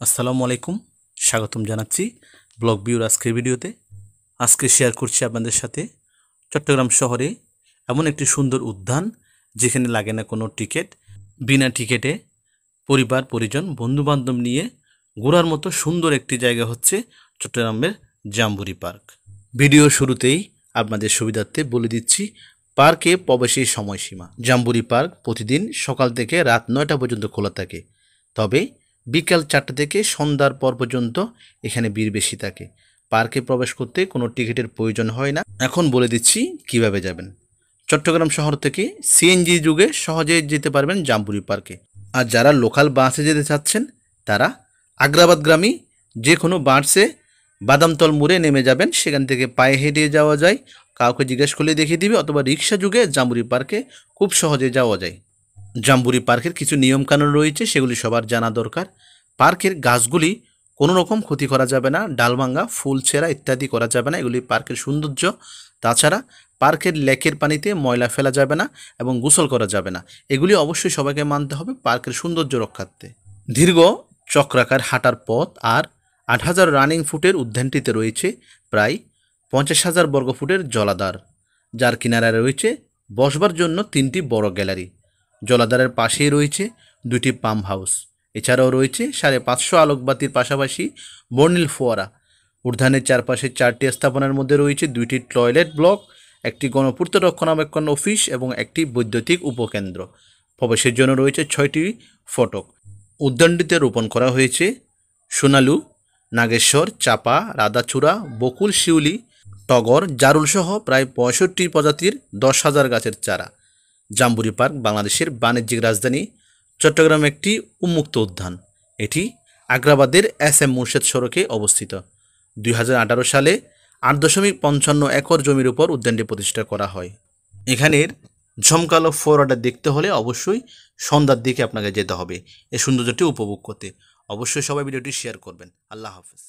আসসালামু আলাইকুম, স্বাগতম জানাচ্ছি ব্লগ ভিউর আজকের ভিডিওতে। আজকে শেয়ার করছি আপনাদের সাথে চট্টগ্রাম শহরে এমন একটি সুন্দর উদ্যান যেখানে লাগে না কোনো টিকিট। বিনা টিকিটে পরিবার পরিজন বন্ধুবান্ধব নিয়ে ঘোরার মতো সুন্দর একটি জায়গা হচ্ছে চট্টগ্রামের জাম্বুরি পার্ক। ভিডিও শুরুতেই আপনাদের সুবিধার্থে বলে দিচ্ছি পার্কে প্রবেশের সময়সীমা। জাম্বুরি পার্ক প্রতিদিন সকাল থেকে রাত 9টা পর্যন্ত খোলা থাকে, তবে বিকাল 4টা থেকে সন্ধ্যার পর পর্যন্ত এখানে ভিড় বেশি থাকে। পার্কে প্রবেশ করতে কোনো টিকিটের প্রয়োজন হয় না। এখন বলে দিচ্ছি কিভাবে যাবেন। চট্টগ্রাম শহর থেকে সিএনজি যুগে সহজেই যেতে পারবেন জাম্বুরি পার্কে। আর যারা লোকাল বাসে যেতে চাচ্ছেন তারা আগ্রাবাদগামী যে কোনো বাসে বাদামতল মোড়ে নেমে যাবেন, সেখান থেকে পায়ে হেঁটে যাওয়া যায়, কাউকে জিজ্ঞেস করলে দেখিয়ে দিবে, অথবা রিক্সা যুগে জাম্বুরি পার্কে খুব সহজে যাওয়া যায়। জাম্বুরি পার্কের কিছু নিয়মকানুন রয়েছে, সেগুলি সবার জানা দরকার। পার্কের গাছগুলি কোনো রকম ক্ষতি করা যাবে না, ডালভাঙ্গা ফুল ছেঁড়া ইত্যাদি করা যাবে না, এগুলি পার্কের সৌন্দর্য। তাছাড়া পার্কের লেকের পানিতে ময়লা ফেলা যাবে না এবং গোসল করা যাবে না, এগুলি অবশ্যই সবাইকে মানতে হবে পার্কের সৌন্দর্য রক্ষার্থে। দীর্ঘ চক্রাকার হাঁটার পথ আর 8,000 রানিং ফুটের উদ্যানটিতে রয়েছে প্রায় 50,000 বর্গফুটের জলাধার, যার কিনারায় রয়েছে বসবার জন্য 3টি বড় গ্যালারি। জলাধারের পাশেই রয়েছে 2টি পাম্প হাউস। এছাড়াও রয়েছে 550 আলোকবাতির পাশাপাশি বর্ণিল ফোয়ারা। উদ্যানের চারপাশে 4টি স্থাপনার মধ্যে রয়েছে 2টি টয়লেট ব্লক, একটি গণপূর্ত রক্ষণাবেক্ষণ অফিস এবং একটি বৈদ্যুতিক উপকেন্দ্র। প্রবেশের জন্য রয়েছে 6টি ফটক। উদ্যানটিতে রোপণ করা হয়েছে সোনালু, নাগেশ্বর, চাপা, রাধাচূড়া, বকুল, শিউলি, টগর, জারুলসহ প্রায় 65 প্রজাতির 10,000 গাছের চারা। জাম্বুরি পার্ক বাংলাদেশের বাণিজ্যিক রাজধানী চট্টগ্রাম একটি উন্মুক্ত উদ্যান। এটি আগ্রাবাদের SM মুর্শেদ সড়কে অবস্থিত। 2018 সালে 8.55 একর জমির উপর উদ্যানটি প্রতিষ্ঠা করা হয়। এখানের ঝমকালো ফোয়ারাটা দেখতে হলে অবশ্যই সন্ধ্যার দিকে আপনাকে যেতে হবে এই সৌন্দর্যটি উপভোগ করতে। অবশ্যই সবাই ভিডিওটি শেয়ার করবেন। আল্লাহ হাফেজ।